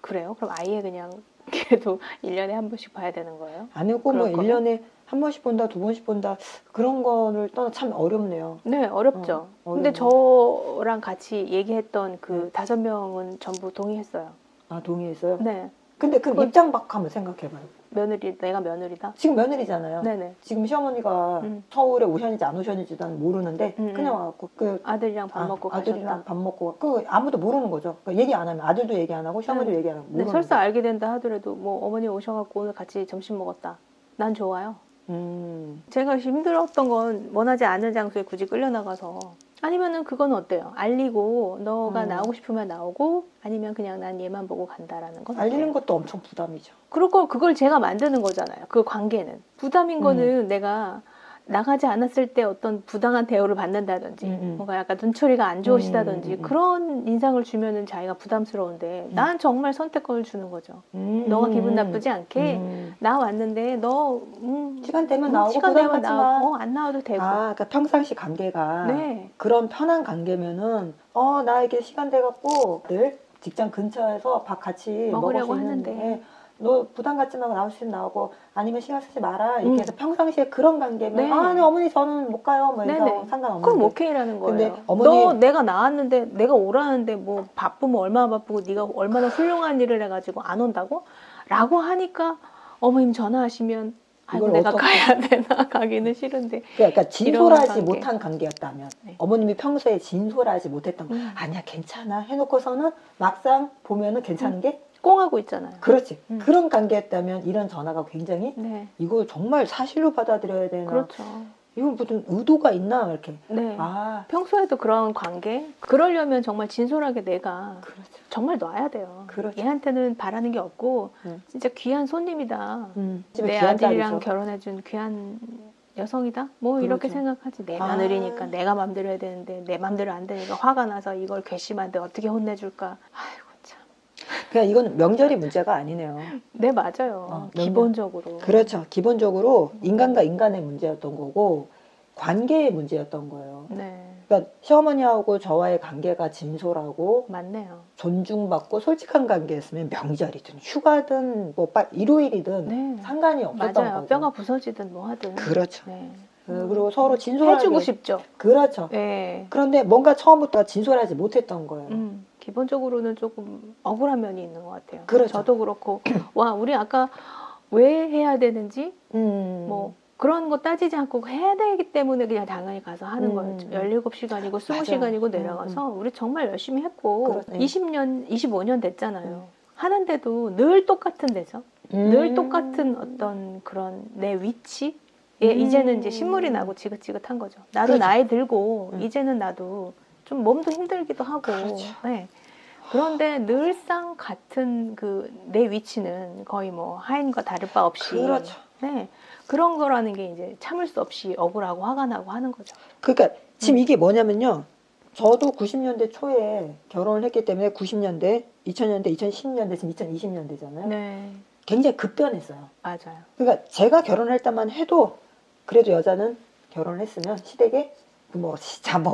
Speaker 2: 그래요? 그럼 아예 그냥 그래도 1년에 한 번씩 봐야 되는 거예요?
Speaker 1: 아니고 뭐
Speaker 2: 그럴 거면?
Speaker 1: 1년에 한 번씩 본다, 2번씩 본다 그런 거를 떠나 참 어렵네요.
Speaker 2: 네, 어렵죠. 근데
Speaker 1: 어렵네요.
Speaker 2: 저랑 같이 얘기했던 그 5명은 전부 동의했어요.
Speaker 1: 아, 동의했어요?
Speaker 2: 네.
Speaker 1: 근데 그 입장 바꿔 생각해봐요.
Speaker 2: 며느리, 내가 며느리다?
Speaker 1: 지금 며느리잖아요.
Speaker 2: 네네.
Speaker 1: 지금 시어머니가 서울에 오셨는지 안 오셨는지 난 모르는데 그냥 와갖고 그
Speaker 2: 아들이랑 밥 먹고
Speaker 1: 아들이랑
Speaker 2: 가셨다.
Speaker 1: 밥 먹고 그 아무도 모르는 거죠. 그러니까 얘기 안 하면 아들도 얘기 안 하고 시어머니도 얘기 안 하고
Speaker 2: 네,
Speaker 1: 모르는
Speaker 2: 설사
Speaker 1: 거죠.
Speaker 2: 알게 된다 하더라도 뭐 어머니 오셔갖고 오늘 같이 점심 먹었다. 난 좋아요. 제가 힘들었던 건 원하지 않는 장소에 굳이 끌려나가서 아니면은 그건 어때요? 알리고 너가 나오고 싶으면 나오고 아니면 그냥 난 얘만 보고 간다라는 건
Speaker 1: 알리는
Speaker 2: 어때요?
Speaker 1: 것도 엄청 부담이죠.
Speaker 2: 그걸 제가 만드는 거잖아요. 그 관계는. 부담인 거는 내가 나가지 않았을 때 어떤 부당한 대우를 받는다든지 뭔가 약간 눈초리가 안 좋으시다든지 그런 인상을 주면은 자기가 부담스러운데 난 정말 선택권을 주는 거죠. 너가 기분 나쁘지 않게 나 왔는데 너
Speaker 1: 시간 되면 나오고
Speaker 2: 시간
Speaker 1: 부담
Speaker 2: 되면
Speaker 1: 갖지 마.
Speaker 2: 나오고 안 나와도 되고.
Speaker 1: 그러니까 평상시 관계가
Speaker 2: 네.
Speaker 1: 그런 편한 관계면은 나에게 시간 돼갖고 늘 직장 근처에서 밥 같이 먹을 수
Speaker 2: 먹으려고
Speaker 1: 있는데
Speaker 2: 하는데.
Speaker 1: 너 부담 갖지 말고 나올 수 있으면 나오고 아니면 신경 쓰지 마라 이렇게 해서 평상시에 그런 관계면
Speaker 2: 네.
Speaker 1: 네, 어머니 저는 못 가요 뭐 이래서
Speaker 2: 네네.
Speaker 1: 상관없는데
Speaker 2: 그럼 오케이라는 거예요.
Speaker 1: 근데 어머니-
Speaker 2: 너 내가 나왔는데 내가 오라는데 뭐 바쁘면 얼마나 바쁘고 네가 얼마나 훌륭한 일을 해가지고 안 온다고? 라고 하니까 어머님 전화하시면 아이고
Speaker 1: 이걸
Speaker 2: 내가
Speaker 1: 어떻게-
Speaker 2: 가야 되나 가기는 싫은데
Speaker 1: 그러니까 진솔하지
Speaker 2: 관계.
Speaker 1: 못한 관계였다면
Speaker 2: 네.
Speaker 1: 어머님이 평소에 진솔하지 못했던 거 아니야 괜찮아 해놓고서는 막상 보면은 괜찮은 게
Speaker 2: 꽁하고 있잖아요.
Speaker 1: 그렇지 그런 관계였다면 이런 전화가 굉장히
Speaker 2: 네,
Speaker 1: 이거 정말 사실로 받아들여야 되나
Speaker 2: 그렇죠.
Speaker 1: 이건 무슨 의도가 있나 이렇게
Speaker 2: 네.
Speaker 1: 아
Speaker 2: 평소에도 그런 관계 그러려면 정말 진솔하게 내가
Speaker 1: 그렇죠
Speaker 2: 정말 놔야 돼요.
Speaker 1: 그렇죠.
Speaker 2: 얘한테는 바라는 게 없고
Speaker 1: 음.
Speaker 2: 진짜 귀한 손님이다.
Speaker 1: 집에
Speaker 2: 내
Speaker 1: 귀한
Speaker 2: 아들이랑
Speaker 1: 딸이죠.
Speaker 2: 결혼해준 귀한 여성이다? 뭐 이렇게
Speaker 1: 그렇죠.
Speaker 2: 생각하지. 내
Speaker 1: 아.
Speaker 2: 며느리니까 내가 맘대로 해야 되는데 내 맘대로 안 되니까 화가 나서 이걸 괘씸한데 어떻게 혼내줄까. 아이고 참.
Speaker 1: 그냥 이건 명절이 문제가 아니네요.
Speaker 2: 네 맞아요.
Speaker 1: 명절.
Speaker 2: 기본적으로.
Speaker 1: 그렇죠. 기본적으로 인간과 인간의 문제였던 거고 관계의 문제였던 거예요.
Speaker 2: 네.
Speaker 1: 그러니까 시어머니하고 저와의 관계가 진솔하고
Speaker 2: 맞네요.
Speaker 1: 존중받고 솔직한 관계였으면 명절이든 휴가든 뭐 일요일이든
Speaker 2: 네.
Speaker 1: 상관이 없었던
Speaker 2: 맞아요.
Speaker 1: 거죠.
Speaker 2: 뼈가 부서지든 뭐 하든.
Speaker 1: 그렇죠.
Speaker 2: 네.
Speaker 1: 그리고 서로 진솔하게
Speaker 2: 해주고 싶죠.
Speaker 1: 그렇죠.
Speaker 2: 네.
Speaker 1: 그런데 뭔가 처음부터 진솔하지 못했던 거예요.
Speaker 2: 기본적으로는 조금 억울한 면이 있는 것 같아요.
Speaker 1: 그렇죠.
Speaker 2: 저도 그렇고, 와, 우리 아까 왜 해야 되는지,
Speaker 1: 뭐
Speaker 2: 그런 거 따지지 않고 해야 되기 때문에 그냥 당연히 가서 하는 거였죠. 17시간이고 20시간이고 내려가서 우리 정말 열심히 했고,
Speaker 1: 그렇죠.
Speaker 2: 20년, 25년 됐잖아요. 하는데도 늘 똑같은 데서, 늘 똑같은 어떤 그런 내 위치? 예, 이제는 이제 신물이 나고 지긋지긋한 거죠. 나도
Speaker 1: 그렇죠.
Speaker 2: 나이 들고, 이제는 나도 좀 몸도 힘들기도 하고,
Speaker 1: 그렇죠.
Speaker 2: 네. 그런데 늘상 같은 그 내 위치는 거의 뭐 하인과 다를 바 없이,
Speaker 1: 그렇죠.
Speaker 2: 네. 그런 거라는 게 이제 참을 수 없이 억울하고 화가 나고 하는 거죠.
Speaker 1: 그러니까 지금 이게 뭐냐면요. 저도 90년대 초에 결혼을 했기 때문에 90년대, 2000년대, 2010년대, 지금 2020년대잖아요.
Speaker 2: 네.
Speaker 1: 굉장히 급변했어요.
Speaker 2: 맞아요.
Speaker 1: 그러니까 제가 결혼을 할 때만 해도 그래도 여자는 결혼을 했으면 시댁에 뭐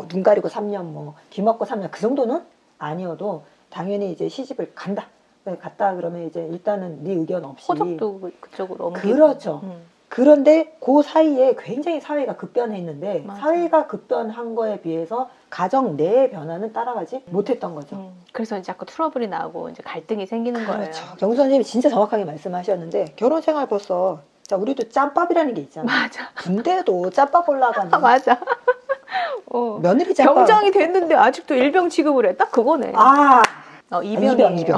Speaker 1: 눈 가리고 3년 뭐 귀 막고 3년 그 정도는 아니어도 당연히 이제 시집을 간다. 갔다 그러면 이제 일단은 네 의견 없이
Speaker 2: 호적도 그쪽으로 옮기고.
Speaker 1: 그렇죠. 그런데 그 사이에 굉장히 사회가 급변했는데
Speaker 2: 맞아요.
Speaker 1: 사회가 급변한 거에 비해서 가정 내의 변화는 따라가지 못했던 거죠.
Speaker 2: 그래서 이제 자꾸 트러블이 나고 이제 갈등이 생기는 거예요.
Speaker 1: 그렇죠. 경수 선생님이 진짜 정확하게 말씀하셨는데 결혼 생활 벌써 자 우리도 짬밥이라는 게 있잖아요.
Speaker 2: 맞아.
Speaker 1: 군대도 짬밥 올라가는
Speaker 2: 맞아.
Speaker 1: 며느리 짬밥.
Speaker 2: 병장이 됐는데 아직도 일병 취급을 해. 딱 그거네. 이병이에요.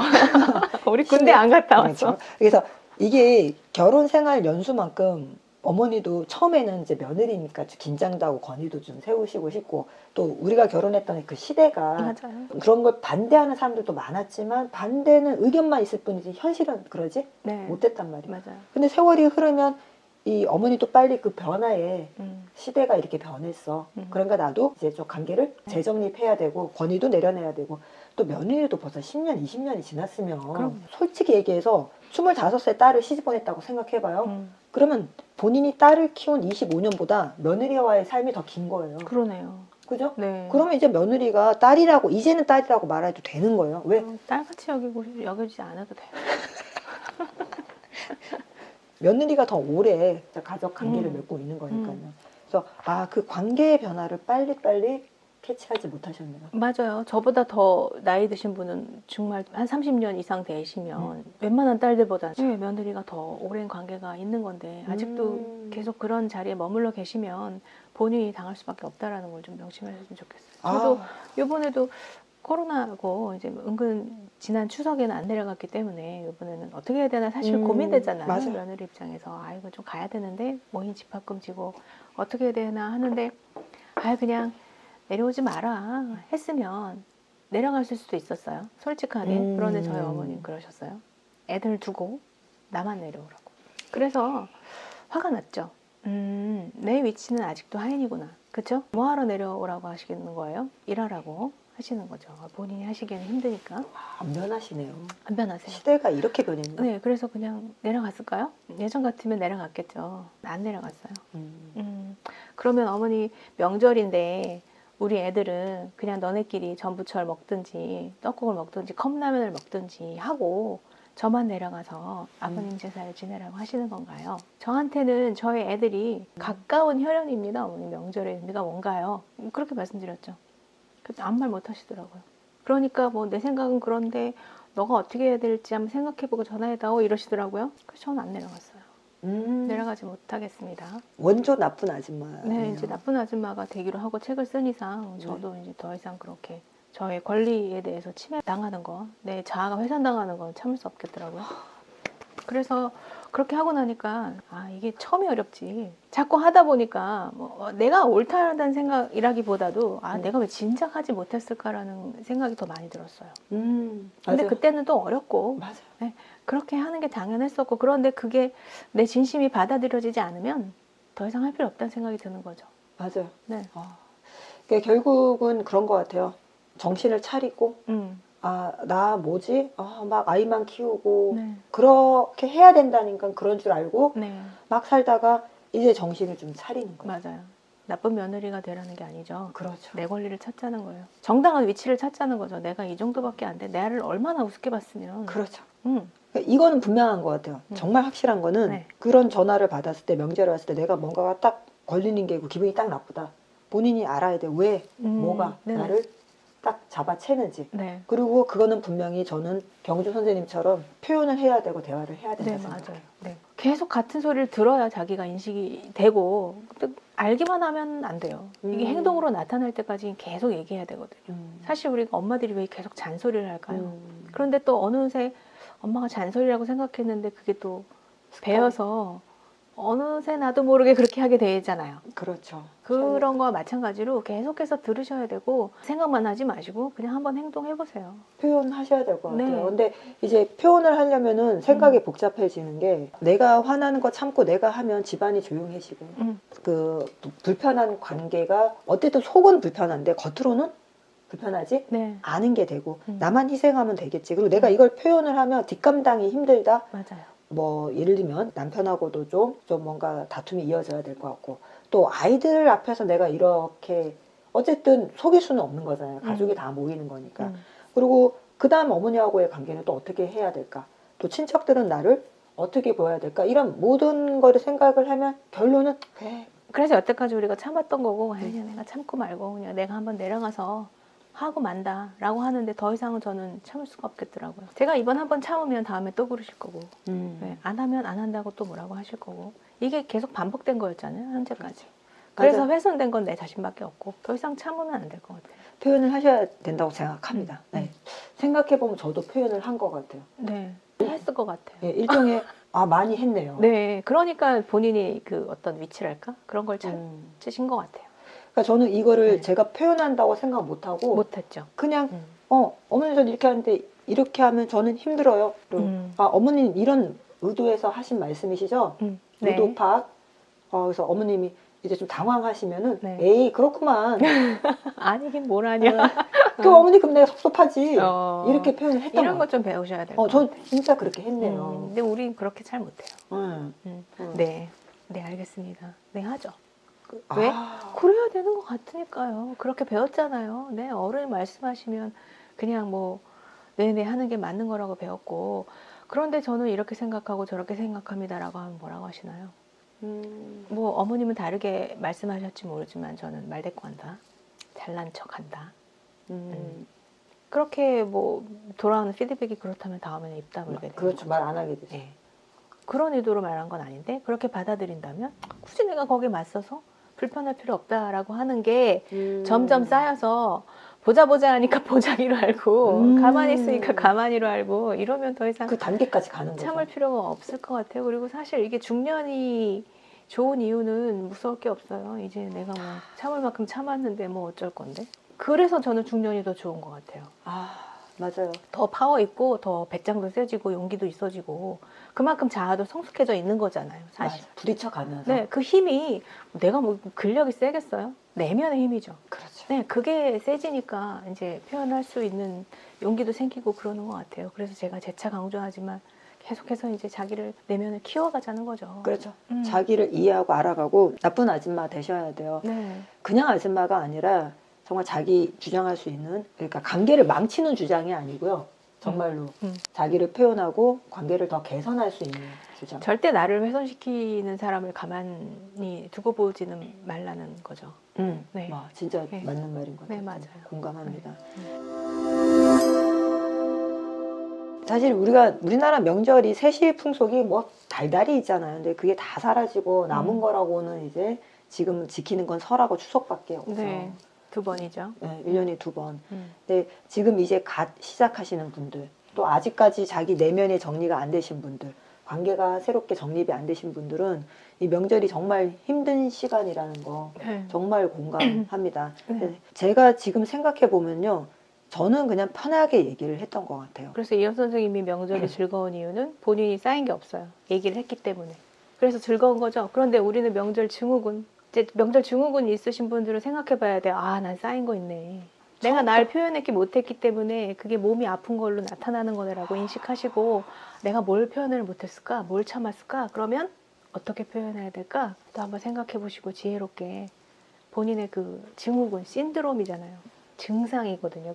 Speaker 2: 우리 군대 안 갔다 왔어.
Speaker 1: 그렇죠. 그래서 이게 결혼 생활 연수만큼 어머니도 처음에는 이제 며느리니까 긴장도 하고 권위도 좀 세우시고 싶고 또 우리가 결혼했던 그 시대가
Speaker 2: 맞아요.
Speaker 1: 그런 걸 반대하는 사람들도 많았지만 반대는 의견만 있을 뿐이지 현실은 그러지
Speaker 2: 네.
Speaker 1: 못했단 말이에요.
Speaker 2: 맞아요.
Speaker 1: 근데 세월이 흐르면 이 어머니도 빨리 그 변화에 시대가 이렇게 변했어. 그러니까 나도 이제 좀 관계를 재정립해야 되고 권위도 내려내야 되고 또 며느리도 벌써 10년, 20년이 지났으면
Speaker 2: 그럼.
Speaker 1: 솔직히 얘기해서 25살 딸을 시집 보냈다고 생각해봐요. 그러면 본인이 딸을 키운 25년보다 며느리와의 삶이 더 긴 거예요.
Speaker 2: 그러네요.
Speaker 1: 그죠?
Speaker 2: 네.
Speaker 1: 그러면 이제 며느리가 딸이라고 이제는 딸이라고 말해도 되는 거예요. 왜?
Speaker 2: 딸같이 여겨지지 않아도 돼요.
Speaker 1: 며느리가 더 오래 가족 관계를 맺고 있는 거니까요. 그래서 그 관계의 변화를 빨리빨리 캐치하지 못하셨네요.
Speaker 2: 맞아요. 저보다 더 나이 드신 분은 정말 한 30년 이상 되시면 웬만한 딸들보다 며느리가 더 오랜 관계가 있는 건데 아직도 계속 그런 자리에 머물러 계시면 본인이 당할 수밖에 없다라는 걸 좀 명심하셨으면 좋겠어요. 저도 이번에도 코로나고 이제 은근 지난 추석에는 안 내려갔기 때문에 이번에는 어떻게 해야 되나 사실 고민되잖아요.
Speaker 1: 맞아요.
Speaker 2: 며느리 입장에서 이거 좀 가야 되는데 모인 집합금 지고 어떻게 해야 되나 하는데 그냥 내려오지 마라 했으면 내려갔을 수도 있었어요. 솔직하게. 그런데 저희 어머니는 그러셨어요. 애들 두고 나만 내려오라고. 그래서 화가 났죠. 내 위치는 아직도 하인이구나. 그쵸? 뭐하러 내려오라고 하시는 거예요? 일하라고 하시는 거죠. 본인이 하시기에는 힘드니까.
Speaker 1: 안 변하시네요.
Speaker 2: 안 변하세요.
Speaker 1: 시대가 이렇게 변했네요.
Speaker 2: 네, 그래서 그냥 내려갔을까요? 예전 같으면 내려갔겠죠. 안 내려갔어요. 그러면 어머니 명절인데 우리 애들은 그냥 너네끼리 전부철 먹든지 떡국을 먹든지 컵라면을 먹든지 하고 저만 내려가서 아버님 제사를 지내라고 하시는 건가요? 저한테는 저희 애들이 가까운 혈연입니다. 어머니 명절의 의미가 뭔가요? 그렇게 말씀드렸죠. 그래도 아무 말 못 하시더라고요. 그러니까 뭐 내 생각은 그런데 너가 어떻게 해야 될지 한번 생각해보고 전화해다오 이러시더라고요. 그래서 저는 안 내려갔어요. 내려가지 못하겠습니다.
Speaker 1: 원조 나쁜 아줌마.
Speaker 2: 네, 이제 나쁜 아줌마가 되기로 하고 책을 쓴 이상 저도 이제 더 이상 그렇게 저의 권리에 대해서 침해당하는 거, 내 자아가 훼손당하는 건 참을 수 없겠더라고요. 그래서 그렇게 하고 나니까 이게 처음이 어렵지. 자꾸 하다 보니까 뭐 내가 옳다는 생각이라기보다도 내가 왜 진작하지 못했을까라는 생각이 더 많이 들었어요. 근데 그때는 또 어렵고
Speaker 1: 맞아요.
Speaker 2: 네, 그렇게 하는 게 당연했었고 그런데 그게 내 진심이 받아들여지지 않으면 더 이상 할 필요 없다는 생각이 드는 거죠.
Speaker 1: 맞아요.
Speaker 2: 네.
Speaker 1: 그러니까 결국은 그런 것 같아요. 정신을 차리고 나 뭐지? 막 아이만 키우고
Speaker 2: 네.
Speaker 1: 그렇게 해야 된다니까 그런 줄 알고
Speaker 2: 네.
Speaker 1: 막 살다가 이제 정신을 좀 차리는 거예요.
Speaker 2: 맞아요. 나쁜 며느리가 되라는 게 아니죠.
Speaker 1: 그렇죠.
Speaker 2: 내 권리를 찾자는 거예요. 정당한 위치를 찾자는 거죠. 내가 이 정도밖에 안 돼. 나를 얼마나 우습게 봤으면.
Speaker 1: 그렇죠.
Speaker 2: 응.
Speaker 1: 그러니까 이거는 분명한 것 같아요. 정말 확실한 거는
Speaker 2: 네.
Speaker 1: 그런 전화를 받았을 때, 명제를 왔을 때 내가 뭔가가 딱 걸리는 게 있고 기분이 딱 나쁘다. 본인이 알아야 돼. 왜, 뭐가
Speaker 2: 네네.
Speaker 1: 나를 딱 잡아채는지.
Speaker 2: 네.
Speaker 1: 그리고 그거는 분명히 저는 경주 선생님처럼 표현을 해야 되고 대화를 해야 된다
Speaker 2: 네,
Speaker 1: 생각해요.
Speaker 2: 맞아요. 네. 계속 같은 소리를 들어야 자기가 인식이 되고, 근데 알기만 하면 안 돼요. 이게 행동으로 나타날 때까지 계속 얘기해야 되거든요. 사실 우리가 엄마들이 왜 계속 잔소리를 할까요? 그런데 또 어느새 엄마가 잔소리라고 생각했는데 그게 또 배어서 어느새 나도 모르게 그렇게 하게 되잖아요.
Speaker 1: 그렇죠.
Speaker 2: 그런 거와 마찬가지로 계속해서 들으셔야 되고 생각만 하지 마시고 그냥 한번 행동해 보세요.
Speaker 1: 표현하셔야 될 것 같아요.
Speaker 2: 네.
Speaker 1: 근데 이제 표현을 하려면은 생각이 복잡해지는 게, 내가 화나는 거 참고 내가 하면 집안이 조용해지고 그 불편한 관계가 어쨌든 속은 불편한데 겉으로는 불편하지
Speaker 2: 네,
Speaker 1: 않은 게 되고, 나만 희생하면 되겠지. 그리고 내가 이걸 표현을 하면 뒷감당이 힘들다.
Speaker 2: 맞아요.
Speaker 1: 뭐 예를 들면 남편하고도 좀 뭔가 다툼이 이어져야 될 것 같고, 또 아이들 앞에서 내가 이렇게 어쨌든 속일 수는 없는 거잖아요. 가족이 다 모이는 거니까. 그리고 그 다음 어머니하고의 관계는 또 어떻게 해야 될까, 또 친척들은 나를 어떻게 보여야 될까, 이런 모든 거를 생각을 하면 결론은 그래,
Speaker 2: 그래서 여태까지 우리가 참았던 거고 그냥 내가 참고 말고 그냥 내가 한번 내려가서 하고 만다라고 하는데 더 이상은 저는 참을 수가 없겠더라고요. 제가 이번 한번 참으면 다음에 또 그러실 거고 네, 안 하면 안 한다고 또 뭐라고 하실 거고, 이게 계속 반복된 거였잖아요, 현재까지. 그래서
Speaker 1: 맞아요.
Speaker 2: 훼손된 건 내 자신밖에 없고 더 이상 참으면 안 될 것 같아요.
Speaker 1: 표현을 하셔야 된다고 생각합니다. 네. 생각해보면 저도 표현을 한 것 같아요.
Speaker 2: 네, 했을 것 같아요.
Speaker 1: 예, 일종의 많이 했네요.
Speaker 2: 네, 그러니까 본인이 그 어떤 위치랄까 그런 걸 찾으신 것 같아요.
Speaker 1: 그러니까 저는 이거를
Speaker 2: 네.
Speaker 1: 제가 표현한다고 생각 못하고
Speaker 2: 못했죠.
Speaker 1: 그냥 어머니 전 이렇게 하는데 이렇게 하면 저는 힘들어요. 그리고 어머님 이런 의도에서 하신 말씀이시죠?
Speaker 2: 네.
Speaker 1: 의도 파악. 그래서 어머님이 이제 좀 당황하시면은
Speaker 2: 네.
Speaker 1: 에이 그렇구만.
Speaker 2: 아니긴 뭘 아냐.
Speaker 1: 그 어머니 그럼 내가 섭섭하지.
Speaker 2: 어.
Speaker 1: 이렇게 표현을 했던
Speaker 2: 이런
Speaker 1: 거.
Speaker 2: 것 좀 배우셔야 될 것
Speaker 1: 저
Speaker 2: 같아요.
Speaker 1: 진짜 그렇게 했네요.
Speaker 2: 근데 우린 그렇게 잘 못해요.
Speaker 1: 네.
Speaker 2: 네, 네 알겠습니다. 네 하죠. 왜?
Speaker 1: 아,
Speaker 2: 그래야 되는 것 같으니까요. 그렇게 배웠잖아요. 네, 어른이 말씀하시면 그냥 뭐 네네 하는 게 맞는 거라고 배웠고, 그런데 저는 이렇게 생각하고 저렇게 생각합니다라고 하면 뭐라고 하시나요? 뭐 어머님은 다르게 말씀하셨지 모르지만 저는 말대꾸한다, 잘난 척한다. 그렇게 뭐 돌아오는 피드백이 그렇다면 다음에는 입 다물게 되는
Speaker 1: 그렇죠.
Speaker 2: 거죠.
Speaker 1: 말 안 하게 되죠.
Speaker 2: 네. 그런 의도로 말한 건 아닌데 그렇게 받아들인다면 굳이 내가 거기에 맞서서 불편할 필요 없다라고 하는 게 점점 쌓여서 보자 하니까 보자기로 알고 가만히 있으니까 가만히로 알고 이러면 더 이상
Speaker 1: 그 단계까지 가는 거죠.
Speaker 2: 참을 필요가 없을 것 같아요. 그리고 사실 이게 중년이 좋은 이유는 무서울 게 없어요. 이제 내가 뭐 참을 만큼 참았는데 뭐 어쩔 건데. 그래서 저는 중년이 더 좋은 것 같아요.
Speaker 1: 맞아요.
Speaker 2: 더 파워 있고 더 배짱도 세지고 용기도 있어지고 그만큼 자아도 성숙해져 있는 거잖아요, 사실.
Speaker 1: 맞아. 부딪혀가면서.
Speaker 2: 네, 그 힘이 내가 뭐 근력이 세겠어요? 내면의 힘이죠.
Speaker 1: 그렇죠.
Speaker 2: 네, 그게 세지니까 이제 표현할 수 있는 용기도 생기고 그러는 것 같아요. 그래서 제가 재차 강조하지만 계속해서 이제 자기를 내면을 키워가자는 거죠.
Speaker 1: 그렇죠. 자기를 이해하고 알아가고 나쁜 아줌마 되셔야 돼요.
Speaker 2: 네,
Speaker 1: 그냥 아줌마가 아니라 정말 자기 주장할 수 있는, 그러니까 관계를 망치는 주장이 아니고요. 정말로 자기를 표현하고 관계를 더 개선할 수 있는 주장.
Speaker 2: 절대 나를 훼손시키는 사람을 가만히 두고 보지는 말라는 거죠. 네.
Speaker 1: 진짜
Speaker 2: 네.
Speaker 1: 맞는 말인 것 같아요.
Speaker 2: 네, 맞아요.
Speaker 1: 공감합니다.
Speaker 2: 네.
Speaker 1: 사실 우리나라 명절이 세시 풍속이 뭐 달달이 있잖아요. 근데 그게 다 사라지고 남은 거라고는 이제 지금 지키는 건 설하고 추석밖에 없죠.
Speaker 2: 네, 2번이죠.
Speaker 1: 네, 1년에 2번. 근데 지금 이제 갓 시작하시는 분들, 또 아직까지 자기 내면의 정리가 안 되신 분들, 관계가 새롭게 정립이 안 되신 분들은 이 명절이 정말 힘든 시간이라는 거 정말 공감합니다.
Speaker 2: 네.
Speaker 1: 제가 지금 생각해 보면요, 저는 그냥 편하게 얘기를 했던 것 같아요.
Speaker 2: 그래서 이현 선생님이 명절이 즐거운 이유는 본인이 쌓인 게 없어요. 얘기를 했기 때문에. 그래서 즐거운 거죠. 그런데 우리는 명절 증후군, 이제 명절 증후군 있으신 분들은 생각해 봐야 돼요. 난 쌓인 거 있네. 내가 날 표현했기 못했기 때문에 그게 몸이 아픈 걸로 나타나는 거라고 인식하시고, 내가 뭘 표현을 못했을까? 뭘 참았을까? 그러면 어떻게 표현해야 될까? 또 한번 생각해 보시고 지혜롭게 본인의 그 증후군 신드롬이잖아요. 증상이거든요.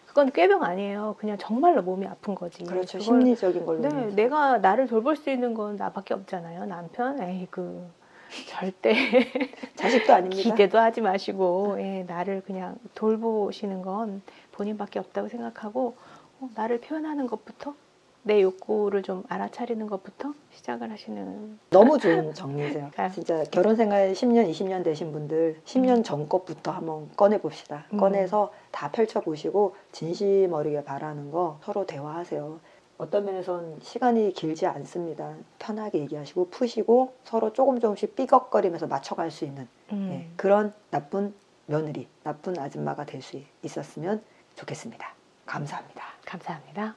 Speaker 2: 그건 꾀병 아니에요. 그냥 정말로 몸이 아픈 거지.
Speaker 1: 그렇죠.
Speaker 2: 그걸-
Speaker 1: 심리적인 걸로.
Speaker 2: 네, 내가 나를 돌볼 수 있는 건 나밖에 없잖아요. 남편, 에이그 절대
Speaker 1: 자식도 아닙니다.
Speaker 2: 기대도 하지 마시고 예, 나를 그냥 돌보시는 건 본인밖에 없다고 생각하고 나를 표현하는 것부터 내 욕구를 좀 알아차리는 것부터 시작을 하시는.
Speaker 1: 너무 좋은 정리세요.
Speaker 2: 아.
Speaker 1: 진짜 결혼 생활 10년, 20년 되신 분들 10년 전 것부터 한번 꺼내봅시다. 꺼내서 다 펼쳐보시고 진심 어리게 바라는 거 서로 대화하세요. 어떤 면에선 시간이 길지 않습니다. 편하게 얘기하시고 푸시고 서로 조금씩 삐걱거리면서 맞춰갈 수 있는 예, 그런 나쁜 며느리, 나쁜 아줌마가 될 수 있었으면 좋겠습니다. 감사합니다.
Speaker 2: 감사합니다.